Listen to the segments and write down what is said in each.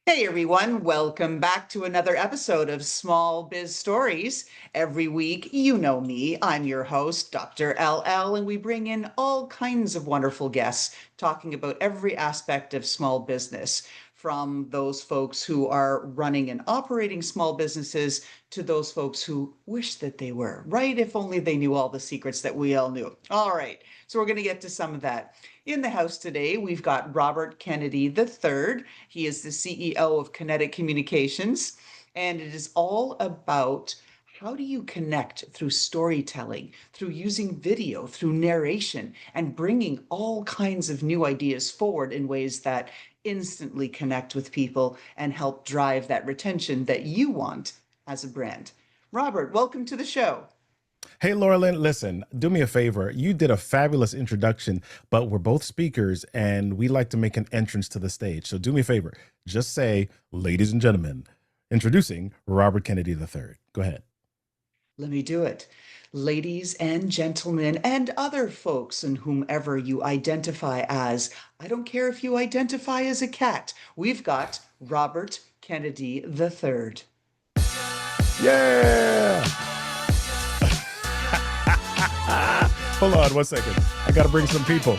Hey everyone, welcome back to another episode of Small Biz Stories. Every week, you know me, I'm your host, Dr. LL, and we bring in all kinds of wonderful guests talking about every aspect of small business, from those folks who are running and operating small businesses to those folks who wish that they were, right? If only they knew all the secrets that we all knew. All right, so we're going to get to some of that. In the house today, we've got Robert Kennedy III. He is the CEO of Kinetic Communications, and it is all about how do you connect through storytelling, through using video, through narration, and bringing all kinds of new ideas forward in ways that instantly connect with people and help drive that retention that you want as a brand. Robert, welcome to the show. Hey, Laurelyn, listen, do me a favor. You did a fabulous introduction, but we're both speakers and we like to make an entrance to the stage. So do me a favor. Just say, ladies and gentlemen, introducing Robert Kennedy III. Go ahead. Let me do it. Ladies and gentlemen, and other folks and whomever you identify as, I don't care if you identify as a cat, we've got Robert Kennedy III. Yeah. Hold on 1 second. I got to bring some people.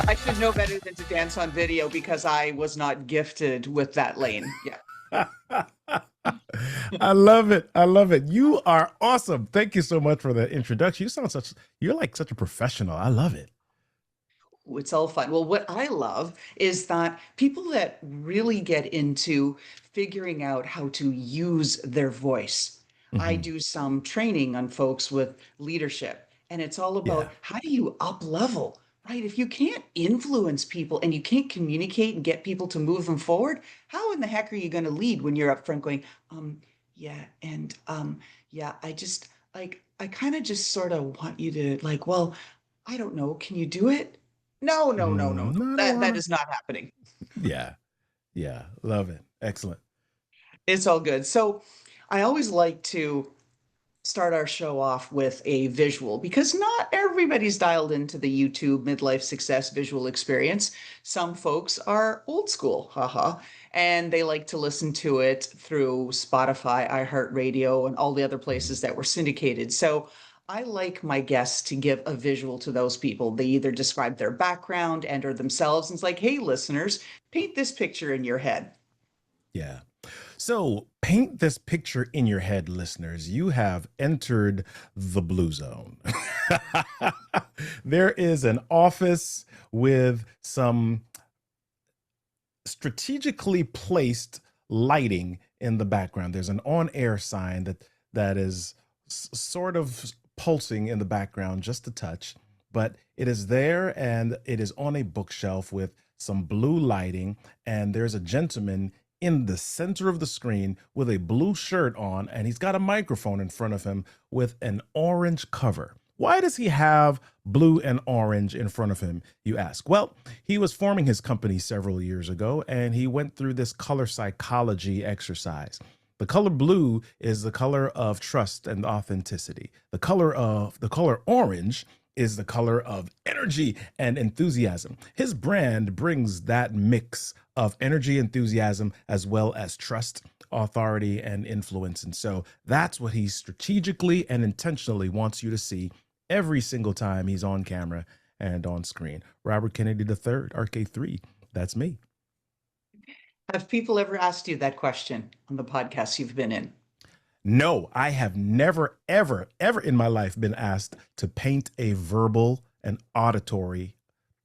I should know better than to dance on video because I was not gifted with that lane. Yeah. I love it. I love it. You are awesome. Thank you so much for the introduction. You're like such a professional. I love it. It's all fun. Well, what I love is that people that really get into figuring out how to use their voice. I Hmm. do some training on folks with leadership, and it's all about Yeah. how do you up level, right? If you can't influence people and you can't communicate and get people to move them forward, how in the heck are you going to lead when you're up front going, yeah, and yeah, I just I kind of just sort of want you to like, well, I don't know, can you do it? No, no, no, no, no. No, I don't That want is not happening. to. Yeah. Yeah. Love it. Excellent. It's all good. So I always like to start our show off with a visual because not everybody's dialed into the YouTube midlife success visual experience. Some folks are old school, haha, and they like to listen to it through Spotify, iHeartRadio, and all the other Mhm. places that were syndicated. So I like my guests to give a visual to those people. They either describe their background and or themselves, and it's like, hey, listeners, paint this picture in your head. Yeah. So paint this picture in your head, listeners. You have entered the blue zone. There is an office with some strategically placed lighting in the background. There's an on-air sign that is sort of pulsing in the background just a touch, but it is there and it is on a bookshelf with some blue lighting, and there's a gentleman in the center of the screen with a blue shirt on, and he's got a microphone in front of him with an orange cover. Why does he have blue and orange in front of him, you ask? Well, he was forming his company several years ago, and he went through this color psychology exercise. The color blue is the color of trust and authenticity. The color orange is the color of energy and enthusiasm. His brand brings that mix of energy, enthusiasm, as well as trust, authority, and influence. And so that's what he strategically and intentionally wants you to see every single time he's on camera and on screen. Robert Kennedy III, RK3. That's me. Have people ever asked you that question on the podcast you've been in? No, I have never, ever, ever in my life been asked to paint a verbal and auditory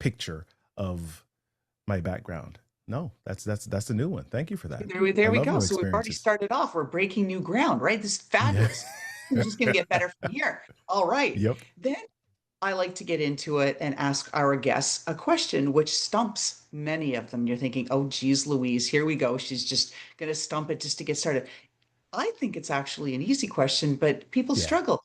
picture of my background. No, that's a new one. Thank you for that. I There we love go. new So we've already experiences. started off. We're breaking new ground, right? This is Yeah. fabulous. We're just going to get better from here. All right. Yep. Then I like to get into it and ask our guests a question which stumps many of them. You're thinking, oh, geez, Louise, here we go. She's just going to stump it just to get started. I think it's actually an easy question, but people Yeah. struggle.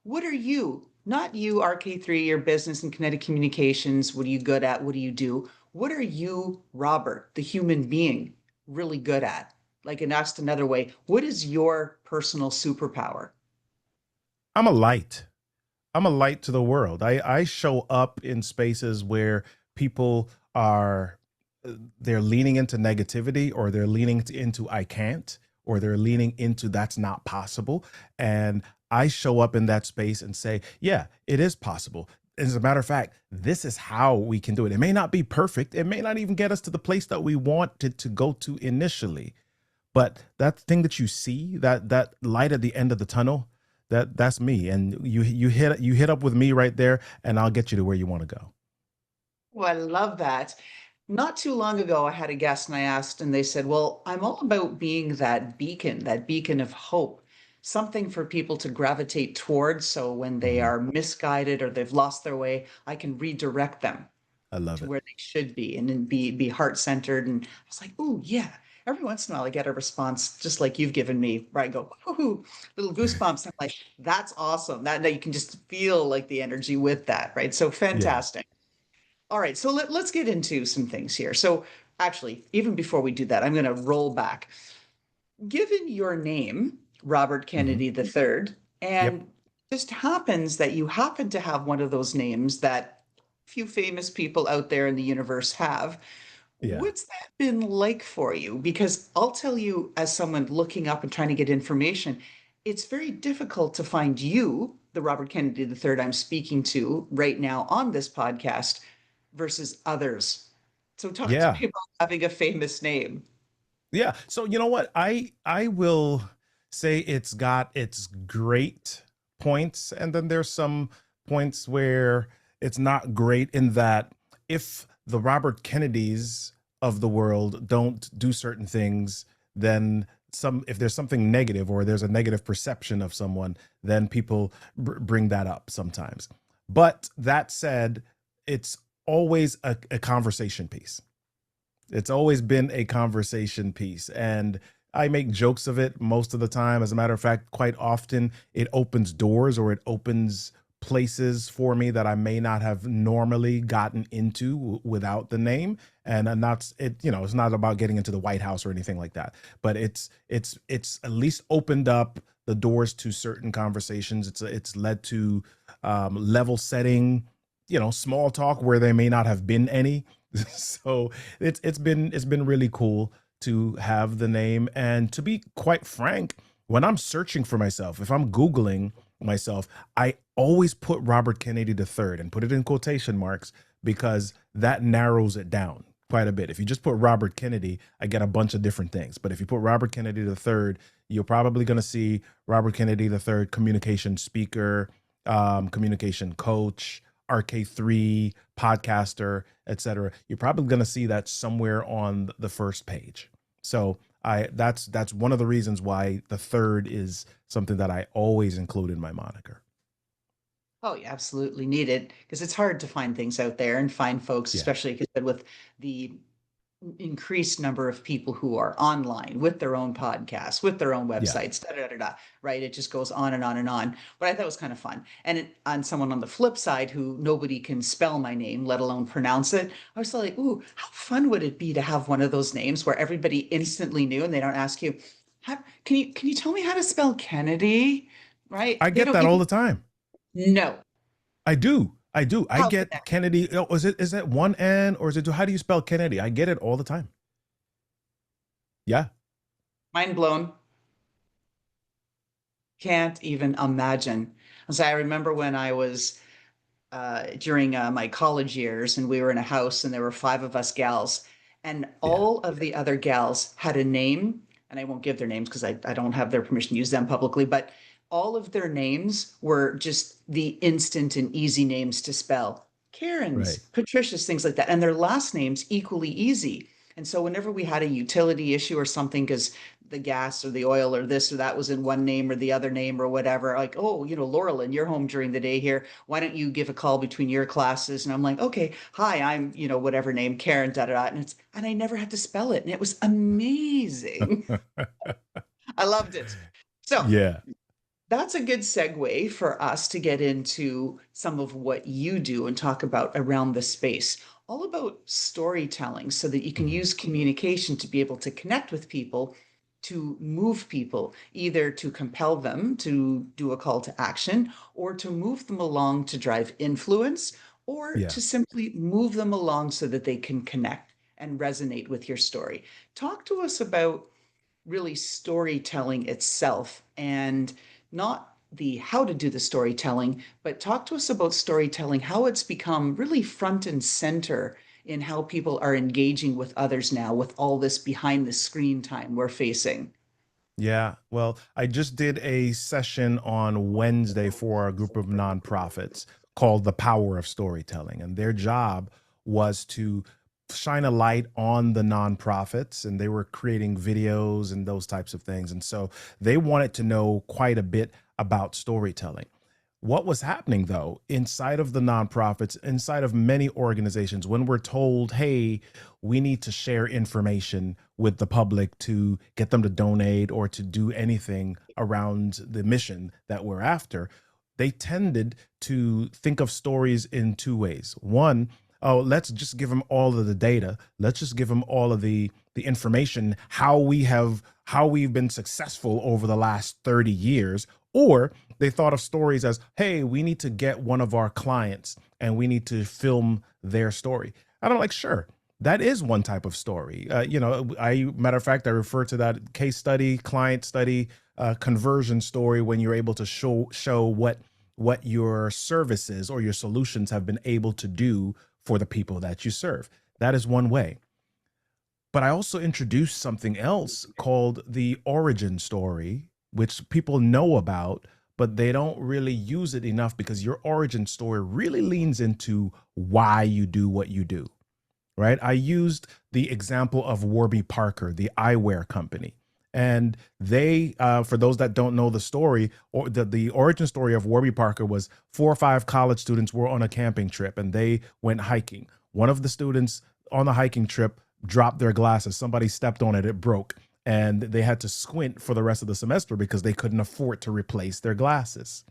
What are you, not you, RK3, your business and kinetic communications? What are you good at? What do you do? What are you, Robert, the human being, really good at? Like, and asked another way, what is your personal superpower? I'm a light. I'm a light to the world. I show up in spaces where people are they're leaning into negativity, or they're leaning into I can't, or they're leaning into that's not possible. And I show up in that space and say, yeah, it is possible. As a matter of fact, this is how we can do it. It may not be perfect. It may not even get us to the place that we wanted to go to initially. But that thing that you see, that light at the end of the tunnel, that's me. And you hit up with me right there, and I'll get you to where you want to go. Oh, I love that. Not too long ago, I had a guest and I asked, and they said, well, I'm all about being that beacon of hope, something for people to gravitate towards. So when they Mhm. are misguided or they've lost their way, I can redirect them I love to it. where they should be and then be heart centered. And I was like, oh, yeah. Every once in a while, I get a response just like you've given me, where I go, ooh, little goosebumps. I'm like, that's awesome. That you can just feel like the energy with that, right? So Yeah. fantastic. All right, so let's get into some things here. So actually, even before we do that, I'm going to roll back. Given your name, Robert Hmm. Kennedy III, Yep. and just happens that you happen to have one of those names that few famous people out there in the universe have, Yeah. what's that been like for you? Because I'll tell you, as someone looking up and trying to get information, it's very difficult to find you, the Robert Kennedy III I'm speaking to right now on this podcast, versus others. So talk to Yeah. me about having a famous name. Yeah. So you know what? I will say it's got its great points, and then there's some points where it's not great, in that if the Robert Kennedys of the world don't do certain things, then some if there's something negative, or there's a negative perception of someone, then people bring that up sometimes. But that said, it's always a conversation piece. It's always been a conversation piece. And I make jokes of it most of the time. As a matter of fact, quite often it opens doors, or it opens places for me that I may not have normally gotten into without the name. And that's it, it's not about getting into the White House or anything like that. But it's at least opened up the doors to certain conversations. It's led to level setting, small talk where there may not have been any. So it's been really cool to have the name. And to be quite frank, when I'm searching for myself, if I'm Googling myself, I always put Robert Kennedy III and put it in quotation marks, because that narrows it down quite a bit. If you just put Robert Kennedy, I get a bunch of different things. But if you put Robert Kennedy III, you're probably going to see Robert Kennedy III, communication speaker, communication coach, RK3, podcaster, etc. You're probably going to see that somewhere on the first page. So that's one of the reasons why the third is something that I always include in my moniker. Oh, you absolutely need it because it's hard to find things out there and find folks, Yeah. especially 'cause with the increased number of people who are online with their own podcasts, with their own Yeah. websites, da, da, da, da, right? It just goes on and on and on. But I thought it was kind of fun. And on someone on the flip side who nobody can spell my name, let alone pronounce it, I was like, ooh, how fun would it be to have one of those names where everybody instantly knew and they don't ask you, can you tell me how to spell Kennedy? Right? I They get don't that all even the time. know. I do. I do. I How get connected. Kennedy. Oh, is that one N, or is it, how do you spell Kennedy? I get it all the time. Yeah. Mind blown. Can't even imagine. So I remember when I was during my college years, and we were in a house, and there were five of us gals, and Yeah. all of the other gals had a name, and I won't give their names because I don't have their permission to use them publicly, but all of their names were just the instant and easy names to spell. Right. Karen's, Patricia's, things like that, and their last names equally easy. And so whenever we had a utility issue or something, because the gas or the oil or this or that was in one name or the other name or whatever, like, oh, Laurel, and you're home during the day here, why don't you give a call between your classes? And I'm like, okay, hi, I'm, whatever name, Karen, da da da. And I never had to spell it. And it was amazing. I loved it. So Yeah. that's a good segue for us to get into some of what you do and talk about around the space, all about storytelling so that you can Mhm. use communication to be able to connect with people, to move people, either to compel them to do a call to action or to move them along to drive influence or Yeah. to simply move them along so that they can connect and resonate with your story. Talk to us about really storytelling itself and not the how to do the storytelling, but talk to us about storytelling, how it's become really front and center in how people are engaging with others now with all this behind the screen time we're facing. Yeah. Well, I just did a session on Wednesday for a group of nonprofits called The Power of Storytelling. And their job was to shine a light on the nonprofits, and they were creating videos and those types of things. And so they wanted to know quite a bit about storytelling. What was happening though inside of the nonprofits, inside of many organizations, when we're told, hey, we need to share information with the public to get them to donate or to do anything around the mission that we're after, they tended to think of stories in two ways. One, oh, let's just give them all of the data. Let's just give them all of the information, how we've been successful over the last 30 years. Or they thought of stories as, hey, we need to get one of our clients and we need to film their story. And I'm like, sure, that is one type of story. Matter of fact, I refer to that case study, client study, conversion story when you're able to show what your services or your solutions have been able to do for the people that you serve. That is one way. But I also introduced something else called the origin story, which people know about, but they don't really use it enough because your origin story really leans into why you do what you do, right? I used the example of Warby Parker, the eyewear company. And they, for those that don't know the story, or the origin story of Warby Parker was 4 or 5 college students were on a camping trip and they went hiking. One of the students on the hiking trip dropped their glasses. Somebody stepped on it, it broke. And they had to squint for the rest of the semester because they couldn't afford to replace their glasses.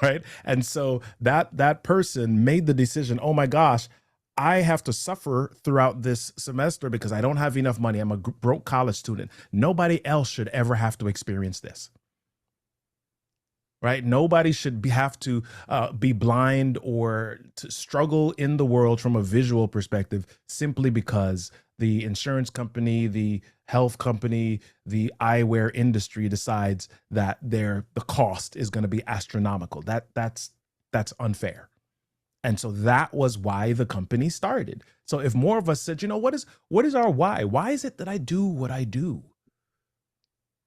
Right. And so that person made the decision, oh my gosh, I have to suffer throughout this semester because I don't have enough money. I'm a broke college student. Nobody else should ever have to experience this. Right? Nobody should have to be blind or to struggle in the world from a visual perspective simply because the insurance company, the health company, the eyewear industry decides that the cost is going to be astronomical. That's unfair. And so that was why the company started. So if more of us said, what is our why? Why is it that I do what I do?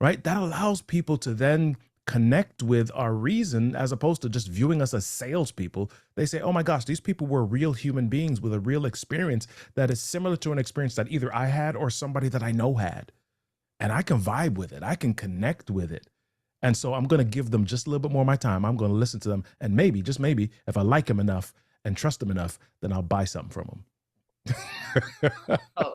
Right? That allows people to then connect with our reason as opposed to just viewing us as salespeople. They say, oh my gosh, these people were real human beings with a real experience that is similar to an experience that either I had or somebody that I know had. And I can vibe with it. I can connect with it. And so I'm going to give them just a little bit more of my time. I'm going to listen to them. And maybe, just maybe, if I like them enough and trust them enough, then I'll buy something from them. Oh,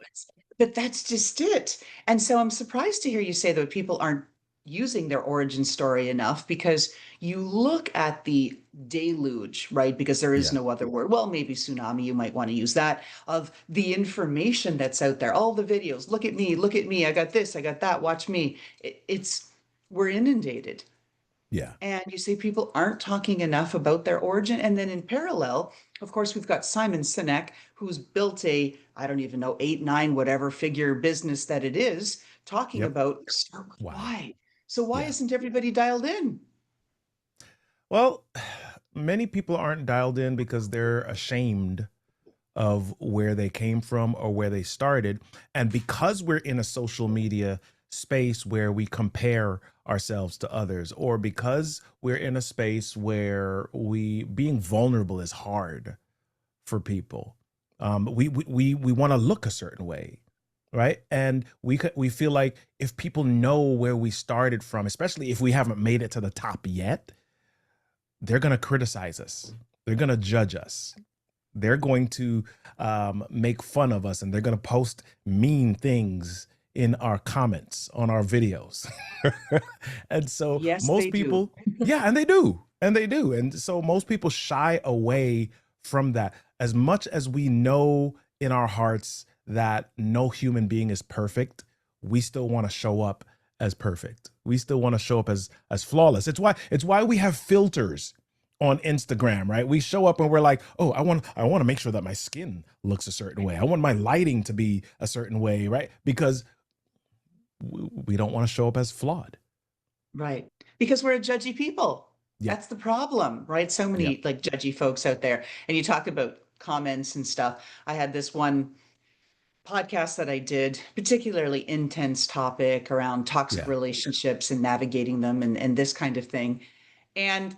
but that's just it. And so I'm surprised to hear you say that people aren't using their origin story enough because you look at the deluge, right? Because there is Yeah. no other word. Well, maybe tsunami, you might want to use that, of the information that's out there, all the videos. Look at me. I got this, I got that. Watch me. We're inundated. Yeah. And you say people aren't talking enough about their origin. And then in parallel, of course, we've got Simon Sinek, who's built I don't even know, 8, 9, whatever figure business that it is, talking Yep. about start with Why? why. So why Yeah. isn't everybody dialed in? Well, many people aren't dialed in because they're ashamed of where they came from or where they started. And because we're in a social media space where we compare ourselves to others, or because we're in a space where being vulnerable is hard for people, we want to look a certain way. Right. And we feel like if people know where we started from, especially if we haven't made it to the top yet, they're going to criticize us. They're going to judge us. They're going to make fun of us, and they're going to post mean things in our comments on our videos. And so Yes, most they do. people, yeah, and they do. And they do. And so most people shy away from that. As much as we know in our hearts that no human being is perfect, we still want to show up as perfect. We still want to show up as flawless. It's why we have filters on Instagram, right? We show up and we're like, oh, I want to make sure that my skin looks a certain way. I want my lighting to be a certain way, right? Because we don't want to show up as flawed. Right. Because we're a judgy people. Yep. That's the problem, right? So Yep. many like judgy folks out there. And you talk about comments and stuff. I had this one podcast that I did, particularly intense topic around toxic Yeah. relationships and navigating them and this kind of thing. And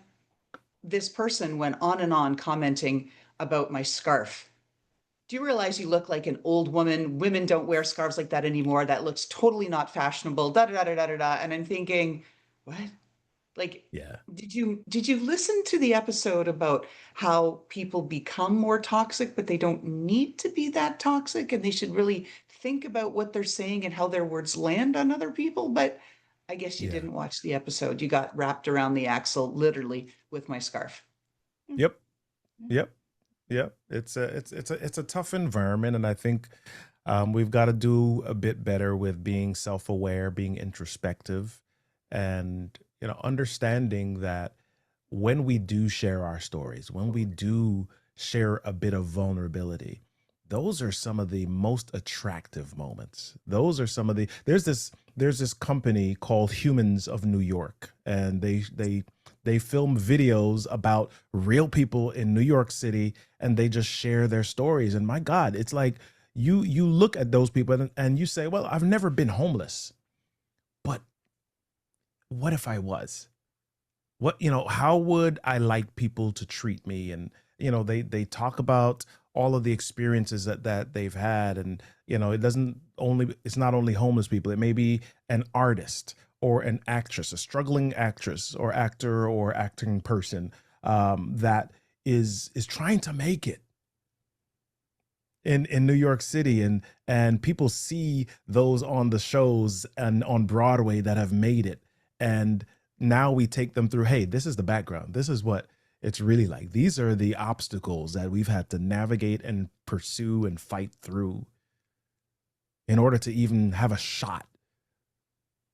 this person went on and on commenting about my scarf. Do you realize you look like an old woman? Women don't wear scarves like that anymore. That looks totally not fashionable. Da da da da da da. And I'm thinking, what? Like, Yeah. did you listen to the episode about how people become more toxic, but they don't need to be that toxic, and they should really think about what they're saying and how their words land on other people? But I guess you Yeah. didn't watch the episode. You got wrapped around the axle literally with my scarf. Mm, Yep. mm, Yep. Yep. It's a tough environment, and I think we've got to do a bit better with being self-aware, being introspective, and understanding that when we do share our stories, when we do share a bit of vulnerability, those are some of the most attractive moments. Those are some of the there's this company called Humans of New York, and they film videos about real people in New York City, and they just share their stories. And my God, it's like you look at those people and you say, well, I've never been homeless, but what if I was? How would I like people to treat me? And they talk about all of the experiences that they've had. And it's not only homeless people. It may be an artist or an actress, a struggling actress or actor or acting person, that is trying to make it in New York City, and people see those on the shows and on Broadway that have made it. And now we take them through, hey, this is the background. This is what it's really like. These are the obstacles that we've had to navigate and pursue and fight through in order to even have a shot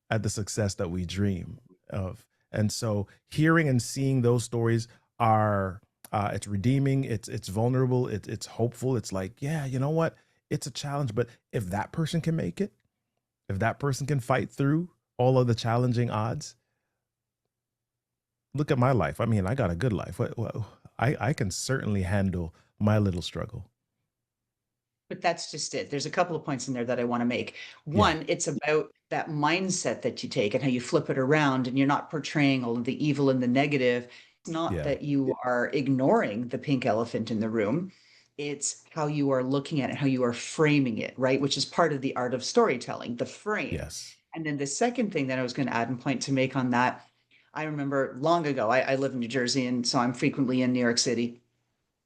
at the success that we dream of. And so hearing and seeing those stories are it's redeeming, it's vulnerable, it's hopeful. It's like, yeah, you know what? It's a challenge, but if that person can make it, if that person can fight through all of the challenging odds, look at my life. I mean, I got a good life. I can certainly handle my little struggle. But that's just it. There's a couple of points in there that I want to make. Yeah. One, it's about that mindset that you take and how you flip it around, and you're not portraying all of the evil and the negative. It's not Yeah. that you are ignoring the pink elephant in the room. It's how you are looking at it, how you are framing it, right? Which is part of the art of storytelling, the frame. Yes. And then the second thing that I was going to add and point to make on that, I remember long ago, I live in New Jersey, and so I'm frequently in New York City,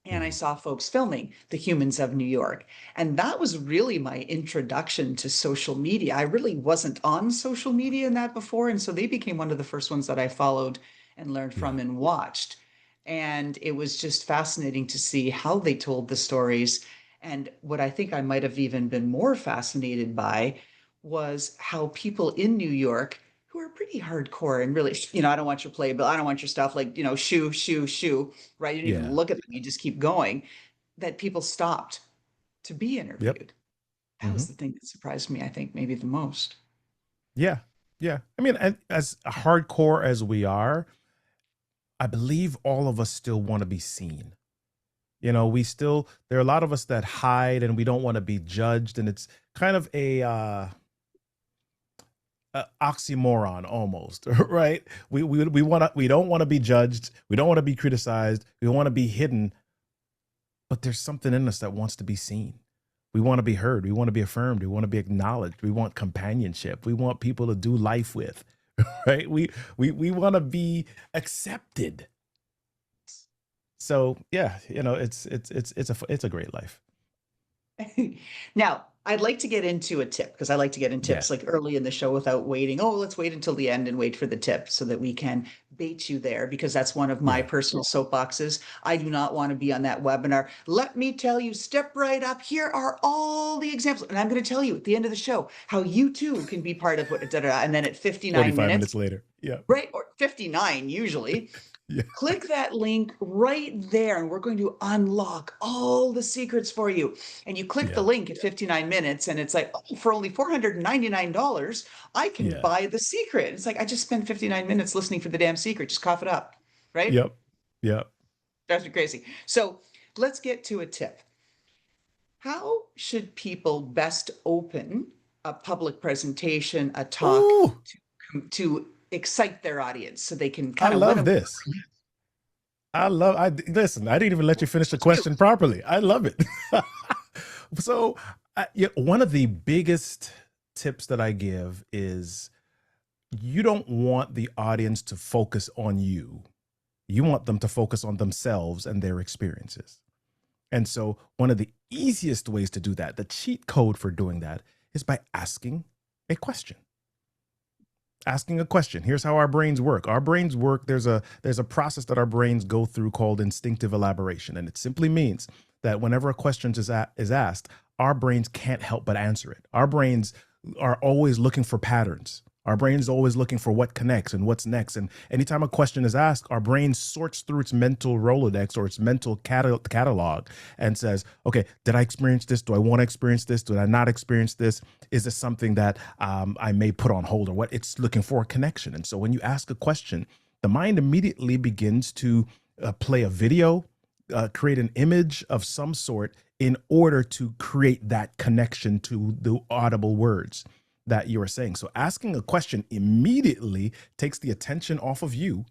and I Mhm. saw folks filming the Humans of New York. And that was really my introduction to social media. I really wasn't on social media in that before. And so they became one of the first ones that I followed and learned Yeah. from and watched. And it was just fascinating to see how they told the stories. And what I think I might have even been more fascinated by was how people in New York who are pretty hardcore and really, I don't want your playbill, I don't want your stuff, like, shoo, shoo, shoo, right? You don't even Yeah. look at them, you just keep going, that people stopped to be Yep. interviewed. That Hmm. was the thing that surprised me, I think, maybe the most. Yeah. Yeah. I mean, as hardcore as we are, I believe all of us still want to be seen. There are a lot of us that hide and we don't want to be judged. And it's kind of a oxymoron almost, right? We don't want to be judged. We don't want to be criticized. We want to be hidden, but there's something in us that wants to be seen. We want to be heard. We want to be affirmed. We want to be acknowledged. We want companionship. We want people to do life with, right? We want to be accepted. So yeah, it's a great life. Now, I'd like to get into a tip because I like to get in Yeah, tips like early in the show without waiting. Oh, let's wait until the end and wait for the tip so that we can bait you there, because that's one of my yeah, personal soapboxes. I do not want to be on that webinar. Let me tell you, step right up. Here are all the examples. And I'm going to tell you at the end of the show how you too can be part of what, da, da, da. And then at 59 45 minutes, minutes later. Yeah, right, or 59 usually, Yeah. Click that link right there, and we're going to unlock all the secrets for you. And you click the Yeah. link at 59 minutes, and it's like, oh, for only $499, I can Yeah. buy the secret. It's like, I just spent 59 minutes listening for the damn secret. Just cough it up, right? Yep. Yep. Drives me crazy. So let's get to a tip. How should people best open a public presentation, a talk Ooh, to excite their audience so they can I kind of win love them? this. Listen, I didn't even let you finish the Shoot. question properly. I love it. So, yeah, one of the biggest tips that I give is you don't want the audience to focus on you. You want them to focus on themselves and their experiences. And so, one of the easiest ways to do that, the cheat code for doing that, is by asking a question. Asking a question. Here's how our brains work. Our brains work. There's a process that our brains go through called instinctive elaboration, and it simply means that whenever a question is asked, our brains can't help but answer it. Our brains are always looking for patterns. Our brain is always looking for what connects and what's next. And anytime a question is asked, our brain sorts through its mental Rolodex or its mental catalog and says, okay, did I experience this? Do I want to experience this? Did I not experience this? Is this something that I may put on hold or what? It's looking for a connection. And so when you ask a question, the mind immediately begins to play a video, create an image of some sort in order to create that connection to the audible words that you are saying. So asking a question immediately takes the attention off of you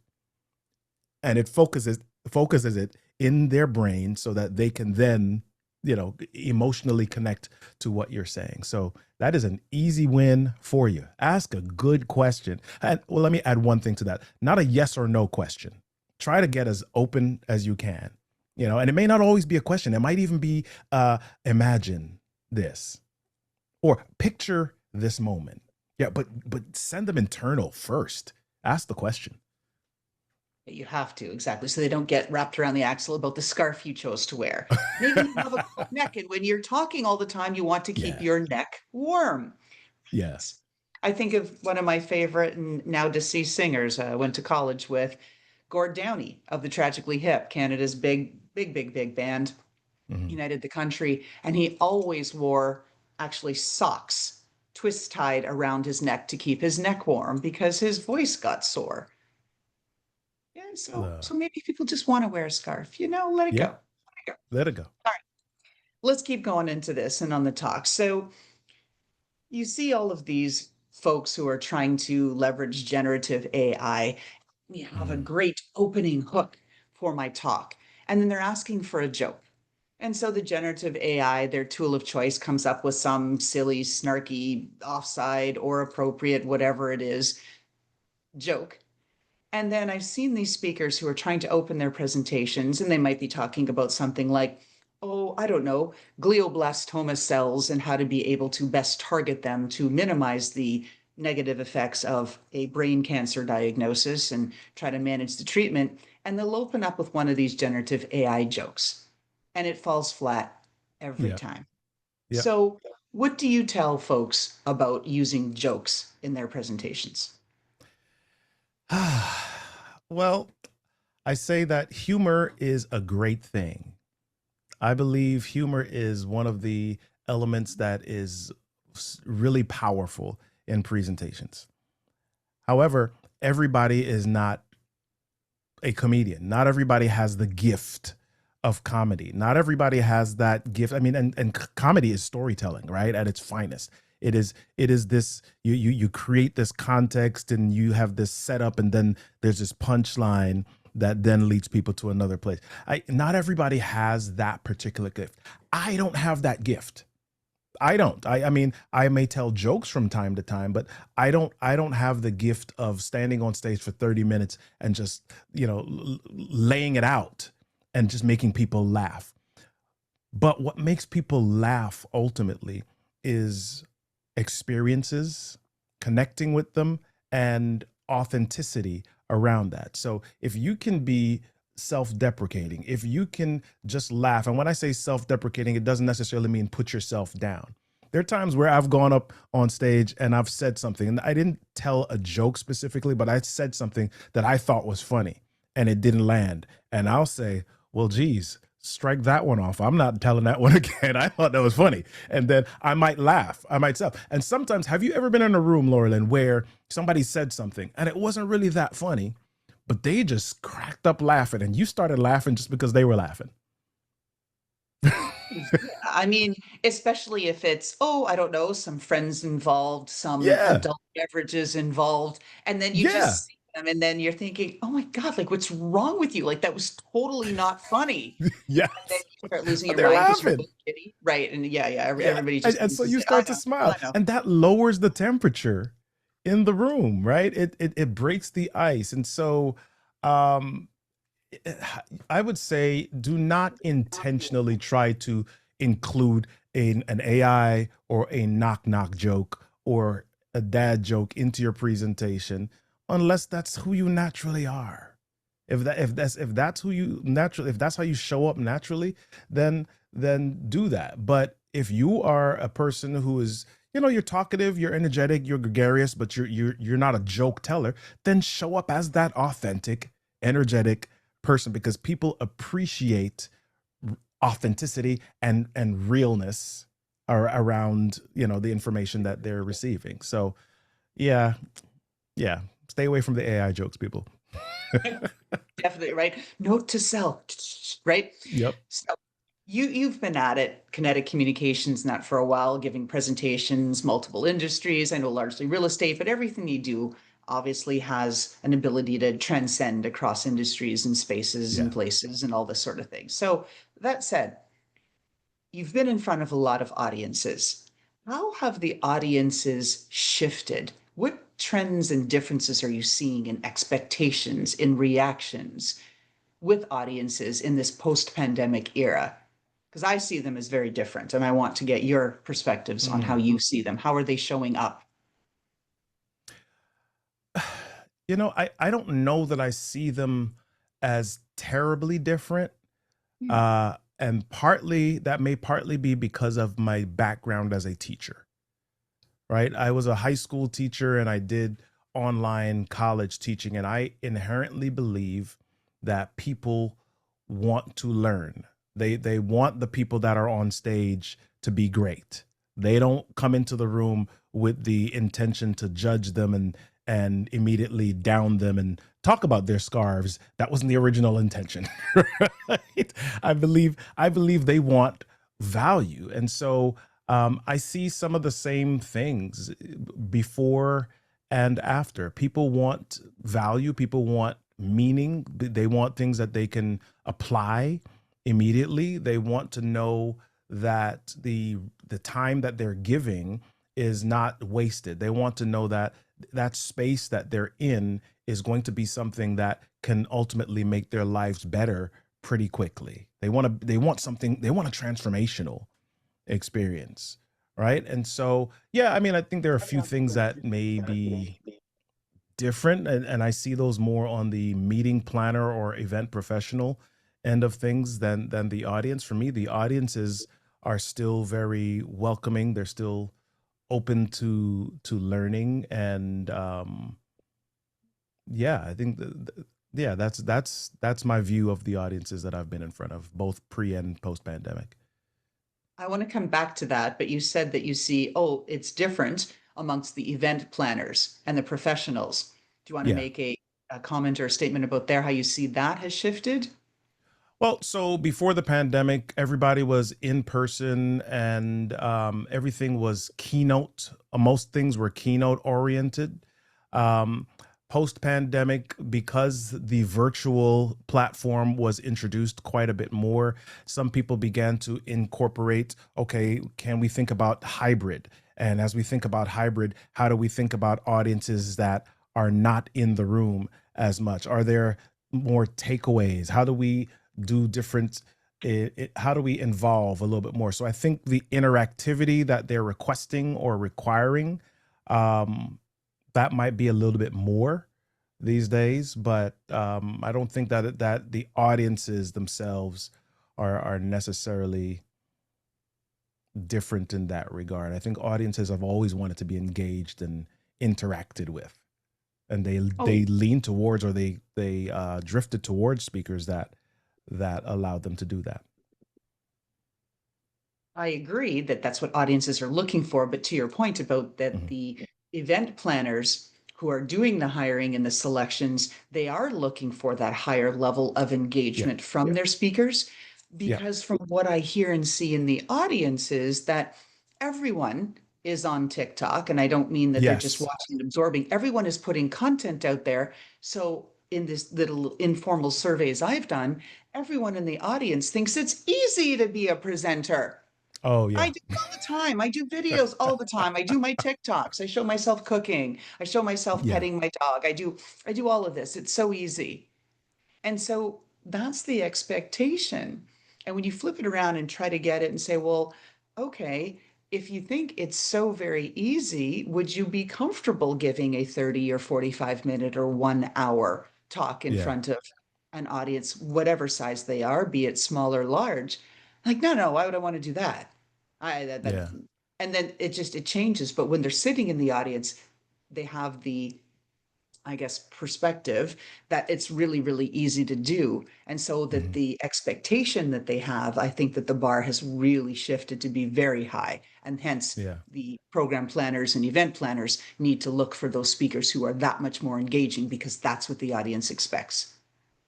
and it focuses it in their brain so that they can then, emotionally connect to what you're saying. So that is an easy win for you. Ask a good question. And well, let me add one thing to that. Not a yes or no question. Try to get as open as you can. And it may not always be a question. It might even be imagine this or picture this moment. Yeah, but send them internal first. Ask the question. You have to, exactly. So they don't get wrapped around the axle about the scarf you chose to wear. Maybe you have a cold neck, and when you're talking all the time, you want to keep Yeah. your neck warm. Yeah. I think of one of my favorite and now deceased singers I went to college with, Gord Downie of the Tragically Hip, Canada's big band, Mhm. united the country. And he always wore actually socks twist tied around his neck to keep his neck warm because his voice got sore. Yeah, so Uh, maybe people just want to wear a scarf, let it go. yeah. Let it go. Let it go. All right, let's keep going into this and on the talk. So you see all of these folks who are trying to leverage generative AI. We have a Mhm. great opening hook for my talk, and then they're asking for a joke. And so the generative AI, their tool of choice, comes up with some silly, snarky, offside or appropriate, whatever it is, joke. And then I've seen these speakers who are trying to open their presentations, and they might be talking about something like, oh, I don't know, glioblastoma cells and how to be able to best target them to minimize the negative effects of a brain cancer diagnosis and try to manage the treatment. And they'll open up with one of these generative AI jokes, and it falls flat every Yeah. time. Yeah. So, what do you tell folks about using jokes in their presentations? Well, I say that humor is a great thing. I believe humor is one of the elements that is really powerful in presentations. However, everybody is not a comedian. Not everybody has the gift of comedy. Not everybody has that gift. I mean, and comedy is storytelling, right? At its finest. It is this you create this context and you have this setup and then there's this punchline that then leads people to another place. Not everybody has that particular gift. I don't have that gift. I don't. I mean, I may tell jokes from time to time, but I don't have the gift of standing on stage for 30 minutes and just, laying it out and just making people laugh. But what makes people laugh ultimately is experiences, connecting with them, and authenticity around that. So if you can be self deprecating, if you can just laugh, and when I say self deprecating, it doesn't necessarily mean put yourself down. There are times where I've gone up on stage and I've said something, and I didn't tell a joke specifically, but I said something that I thought was funny. and it didn't land. And I'll say, well, geez, strike that one off. I'm not telling that one again. I thought that was funny. And then I might laugh. I might stop. And sometimes, have you ever been in a room, Laurelyn, where somebody said something and it wasn't really that funny, but they just cracked up laughing and you started laughing just because they were laughing? Yeah, I mean, especially if it's, oh, I don't know, some friends involved, some Yeah. adult beverages involved, and then you Yeah. just see them, and then you're thinking, oh my God, like what's wrong with you? Like that was totally not funny. And then Yes. you start losing But your they're mind because you're laughing. being giddy. Right. And yeah, Yeah. everybody And, just and seems so to you say, I start to know, I smile, know. and that lowers the temperature in the room, right? It breaks the ice. And so um I would say do not intentionally try to include an AI or a knock knock joke or a dad joke into your presentation unless that's who you naturally are. If that's who you naturally, if that's how you show up naturally, then do that. But if you are a person who is, you're talkative, you're energetic, you're gregarious, but you're not a joke teller, then show up as that authentic, energetic person, because people appreciate authenticity and realness around the information that they're receiving. So yeah, yeah, stay away from the AI jokes, people. Definitely, right? Note to self, right? Yep. So you've been at it, Kinetic Communications, not for a while, giving presentations, multiple industries. I know largely real estate, but everything you do obviously has an ability to transcend across industries and spaces and Yeah. places and all this sort of thing. So that said, you've been in front of a lot of audiences. How have the audiences shifted? What trends and differences are you seeing in expectations, in reactions with audiences in this post pandemic era? Because I see them as very different, and I want to get your perspectives on how Mm. you see them. How are they showing up? I don't know that I see them as terribly different. Hmm. And partly that may partly be because of my background as a teacher, right? I was a high school teacher and I did online college teaching, and I inherently believe that people want to learn. They want the people that are on stage to be great. They don't come into the room with the intention to judge them and immediately down them and talk about their scarves. That wasn't the original intention. Right? I believe they want value. And so I see some of the same things before and after. People want value, people want meaning, they want things that they can apply immediately. They want to know that the time that they're giving is not wasted. They want to know that that space that they're in is going to be something that can ultimately make their lives better pretty quickly. They want something, they want a transformational experience, right? And so yeah, I mean, I think there are a few things that may be different, and I see those more on the meeting planner or event professional end of things than the audience. For me, the audiences are still very welcoming. They're still open to learning, and yeah, I think yeah, that's my view of the audiences that I've been in front of, both pre and post pandemic. I want to come back to that, but you said that you see, oh, it's different amongst the event planners and the professionals. Do you want to Yeah. make a comment or a statement about there, how you see that has shifted? Well, so before the pandemic, everybody was in person, and everything was keynote. Most things were keynote oriented. Um, Post pandemic, because the virtual platform was introduced quite a bit more, some people began to incorporate, okay, can we think about hybrid? And as we think about hybrid, how do we think about audiences that are not in the room as much? Are there more takeaways? How do we do different how do we involve a little bit more? So I think the interactivity that they're requesting or requiring, um, that might be a little bit more these days, but I don't think that the audiences themselves are necessarily different in that regard. I think audiences have always wanted to be engaged and interacted with, and they Oh, lean towards, or they drifted towards speakers that allowed them to do that. I agree that that's what audiences are looking for. But to your point about that, Hmm. the event planners who are doing the hiring and the selections, they are looking for that higher level of Yeah, engagement from their speakers. yeah, Because from what I hear and see in the audience is that everyone is on TikTok. And I don't mean that they're just yes, watching and absorbing, everyone is putting content out there. So in this little informal surveys I've done, everyone in the audience thinks it's easy to be a presenter. oh I yeah, do all the time. I do videos all the time. I do my TikToks. I show myself cooking. I show myself yeah, petting my dog. I do all of this. It's so easy. And so that's the expectation. And when you flip it around and try to get it and say, well, okay, if you think it's so very easy, would you be comfortable giving a 30 or 45-minute or 1 hour talk in yeah, front of an audience, whatever size they are, be it small or large? Like, no, no, why would I want to do that? That, yeah, and then it changes. But when they're sitting in the audience, they have the, I guess, perspective that it's really, really easy to do. And so that hmm, the expectation that they have, I think that the bar has really shifted to be very high. And hence, yeah, the program planners and event planners need to look for those speakers who are that much more engaging because that's what the audience expects.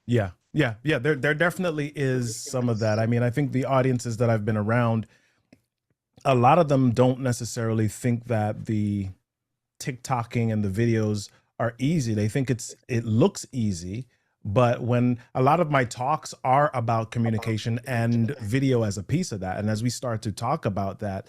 yeah, yeah, yeah. There definitely is some of that. I mean, I think the audiences that I've been around, a lot of them don't necessarily think that the TikToking and the videos are easy. They think it looks easy, but when a lot of my talks are about communication and video as a piece of that, and as we start to talk about that,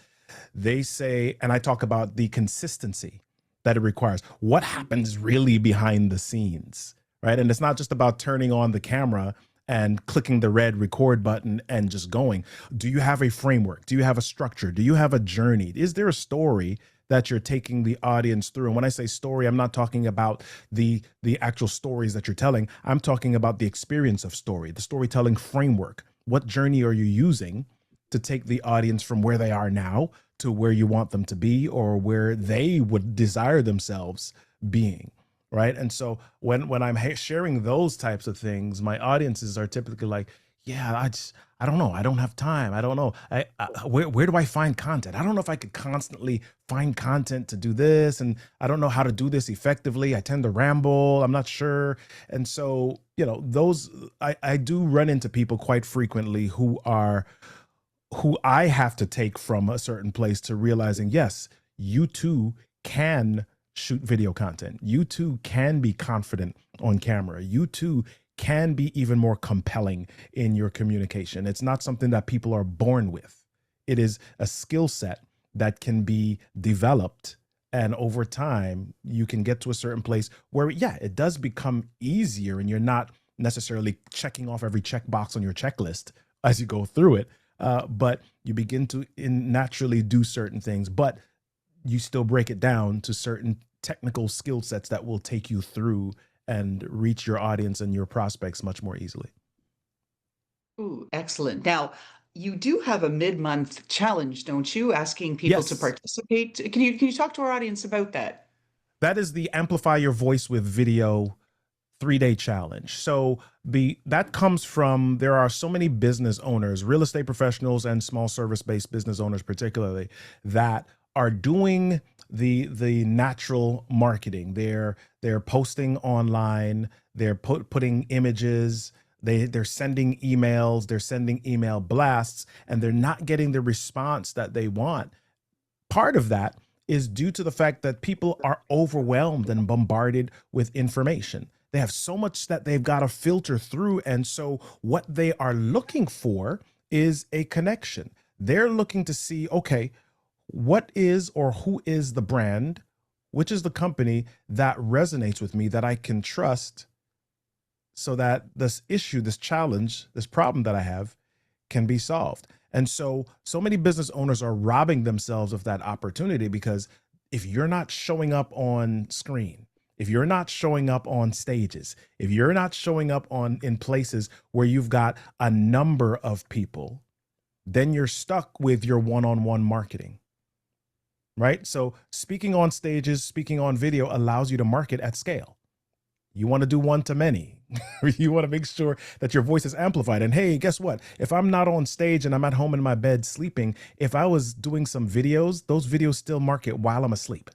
they say, and I talk about the consistency that it requires. What happens really behind the scenes, right? And it's not just about turning on the camera and clicking the red record button and just going. Do you have a framework? Do you have a structure? Do you have a journey? Is there a story that you're taking the audience through? And when I say story, I'm not talking about the actual stories that you're telling. I'm talking about the experience of story, the storytelling framework. What journey are you using to take the audience from where they are now to where you want them to be, or where they would desire themselves being? Right. And so when I'm sharing those types of things, my audiences are typically like, yeah, I don't know. I don't have time. I don't know. Where do I find content? I don't know if I could constantly find content to do this. And I don't know how to do this effectively. I tend to ramble. I'm not sure. And so, I do run into people quite frequently who I have to take from a certain place to realizing, yes, you too can shoot video content. You too can be confident on camera. You too can be even more compelling in your communication. It's not something that people are born with. It is a skill set that can be developed. And over time, you can get to a certain place where, yeah, it does become easier and you're not necessarily checking off every checkbox on your checklist as you go through it. But you begin to naturally do certain things, but you still break it down to certain technical skill sets that will take you through and reach your audience and your prospects much more easily. Ooh, excellent. Now, you do have a mid-month challenge, don't you? Asking people to Yes, participate. Can you talk to our audience about that? that is the Amplify Your Voice with Video 3-day challenge. So that comes from, there are so many business owners, real estate professionals and small service-based business owners particularly, that are doing the natural marketing. They're posting online, they're putting images, they're sending emails, they're sending email blasts, and they're not getting the response that they want. Part of that is due to the fact that people are overwhelmed and bombarded with information. They have so much that they've got to filter through. And so, what they are looking for is a connection. They're looking to see, okay, what is or who is the brand, which is the company that resonates with me, that I can trust, so that this issue, this challenge, this problem that I have can be solved. And so many business owners are robbing themselves of that opportunity, because if you're not showing up on screen, if you're not showing up on stages, if you're not showing up in places where you've got a number of people, then you're stuck with your one-on-one marketing, right? So speaking on stages, speaking on video allows you to market at scale. You want to do one to many. You want to make sure that your voice is amplified. And hey, guess what? If I'm not on stage and I'm at home in my bed sleeping, if I was doing some videos, those videos still market while I'm asleep.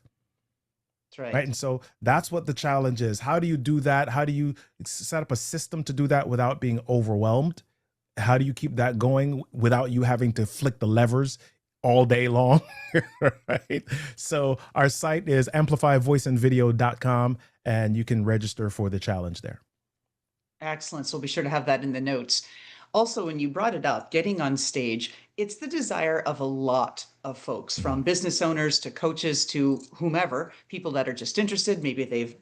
That's Right. right. And so that's what the challenge is. How do you do that? How do you set up a system to do that without being overwhelmed? How do you keep that going without you having to flick the levers all day long? Right. So our site is amplifyvoiceandvideo.com, and you can register for the challenge there. Excellent. So we'll be sure to have that in the notes. Also, when you brought it up, getting on stage, it's the desire of a lot of folks, Mhm. from business owners to coaches to whomever, people that are just interested. Maybe they've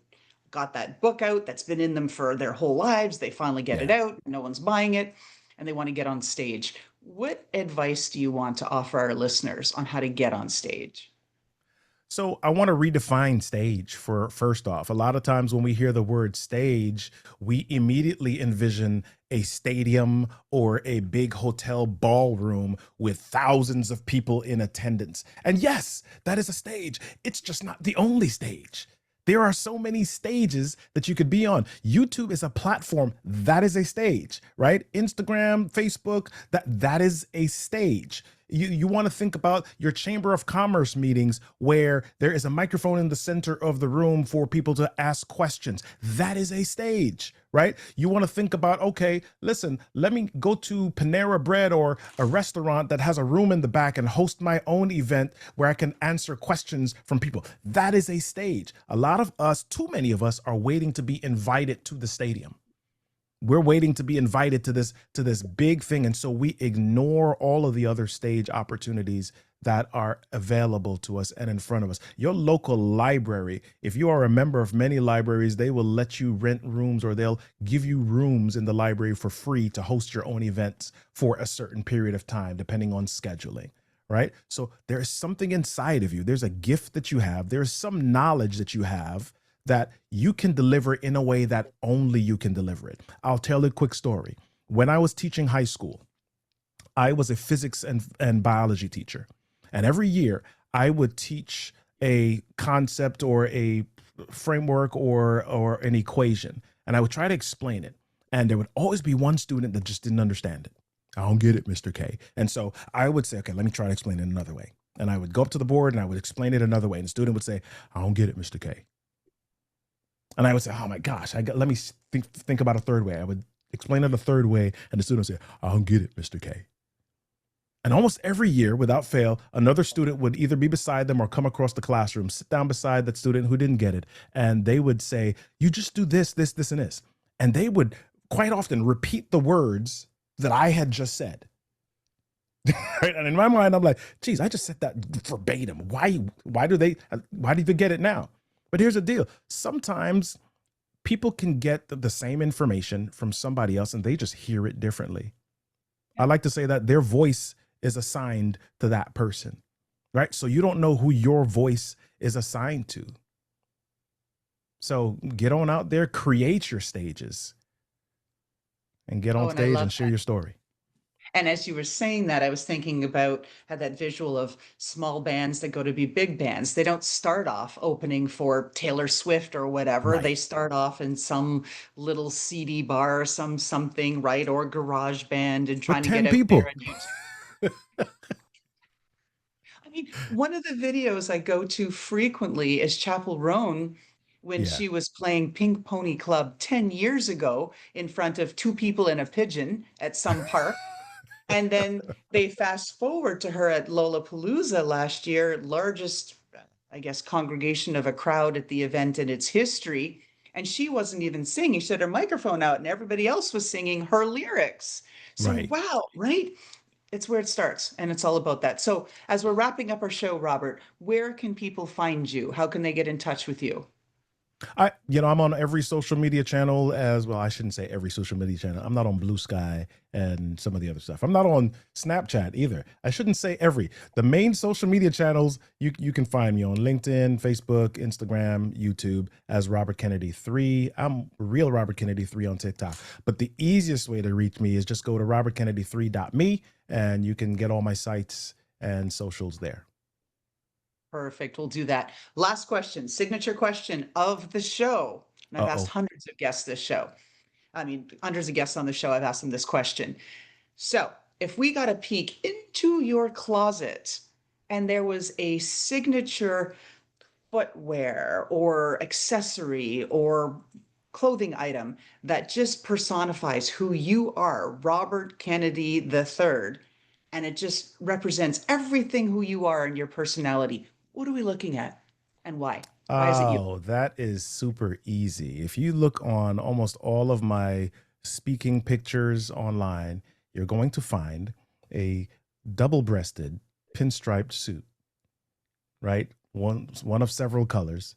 got that book out that's been in them for their whole lives. They finally get it Yeah. out, no one's buying it, and they want to get on stage. What advice do you want to offer our listeners on how to get on stage? So I want to redefine stage for first off. A lot of times when we hear the word stage, we immediately envision a stadium or a big hotel ballroom with thousands of people in attendance. And yes, that is a stage. It's just not the only stage. There are so many stages that you could be on. YouTube is a platform that is a stage, right? Instagram, Facebook, that is a stage. You want to think about your chamber of commerce meetings where there is a microphone in the center of the room for people to ask questions. That is a stage, right? You want to think about, okay, listen, let me go to Panera Bread or a restaurant that has a room in the back and host my own event where I can answer questions from people. That is a stage. A lot of us, too many of us, are waiting to be invited to the stadium. We're waiting to be invited to this big thing, and so we ignore all of the other stage opportunities that are available to us and in front of us. Your local library, if you are a member of many libraries, they will let you rent rooms, or they'll give you rooms in the library for free to host your own events for a certain period of time, depending on scheduling. Right. So there's something inside of you. There's a gift that you have. There's some knowledge that you have that you can deliver in a way that only you can deliver it. I'll tell a quick story. When I was teaching high school, I was a physics and biology teacher. And every year I would teach a concept or a framework or an equation, and I would try to explain it. And there would always be one student that just didn't understand it. I don't get it, Mr. K. And so I would say, okay, let me try to explain it another way. And I would go up to the board and I would explain it another way. And the student would say, I don't get it, Mr. K. And I would say, oh my gosh, let me think about a third way. I would explain it a third way. And the student would say, I don't get it, Mr. K. And almost every year, without fail, another student would either be beside them or come across the classroom, sit down beside that student who didn't get it. And they would say, you just do this, this, this, and this. And they would quite often repeat the words that I had just said. Right? And in my mind, I'm like, geez, I just said that verbatim. Why do they get it now? But here's the deal. Sometimes people can get the same information from somebody else and they just hear it differently. I like to say that their voice is assigned to that person, right? So you don't know who your voice is assigned to. So get on out there, create your stages, and get Oh, on and I stage love and share that. your story. And as you were saying that, I was thinking about had that visual of small bands that go to be big bands. They don't start off opening for Taylor Swift or whatever. They Right. start off in some little CD bar, some something, right? Or garage band and With trying to get 10 out there people. on YouTube. I mean, one of the videos I go to frequently is Chapel Roan when Yeah. she was playing Pink Pony Club 10 years ago in front of two people and a pigeon at some park. And then they fast forward to her at Lollapalooza last year, largest, I guess, congregation of a crowd at the event in its history. And she wasn't even singing. She had her microphone out and everybody else was singing her lyrics. So, Right. wow, right? It's where it starts. And it's all about that. So, as we're wrapping up our show, Robert, where can people find you? How can they get in touch with you? I'm on every social media channel as well. I shouldn't say every social media channel. I'm not on Blue Sky and some of the other stuff. I'm not on Snapchat either. I shouldn't say every. The main social media channels, you can find me on LinkedIn, Facebook, Instagram, YouTube as Robert Kennedy 3. I'm real Robert Kennedy 3 on TikTok. But the easiest way to reach me is just go to robertkennedy3.me and you can get all my sites and socials there. Perfect. We'll do that. Last question, signature question of the show. And I've asked Uh-oh. hundreds of guests this show. I mean, hundreds of guests on the show, I've asked them this question. So, if we got a peek into your closet and there was a signature footwear or accessory or clothing item that just personifies who you are, Robert Kennedy III, and it just represents everything who you are and your personality, what are we looking at and why? Why is it you? Oh, that is super easy. If you look on almost all of my speaking pictures online, you're going to find a double-breasted pinstriped suit, right? One of several colors,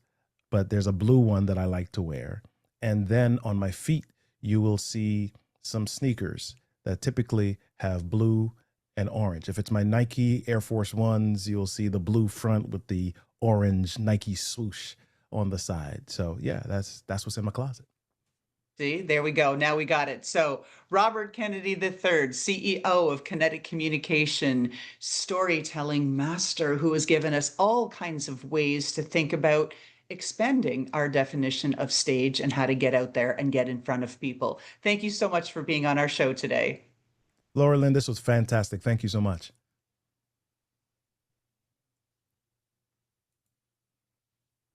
but there's a blue one that I like to wear. And then on my feet, you will see some sneakers that typically have blue and orange. If it's my Nike Air Force Ones, you'll see the blue front with the orange Nike swoosh on the side. So yeah, that's what's in my closet. See, there we go. Now we got it. So, Robert Kennedy III, CEO of Kinetic Communication, storytelling master, who has given us all kinds of ways to think about expanding our definition of stage and how to get out there and get in front of people. Thank you so much for being on our show today. Laura Lynn, this was fantastic. Thank you so much.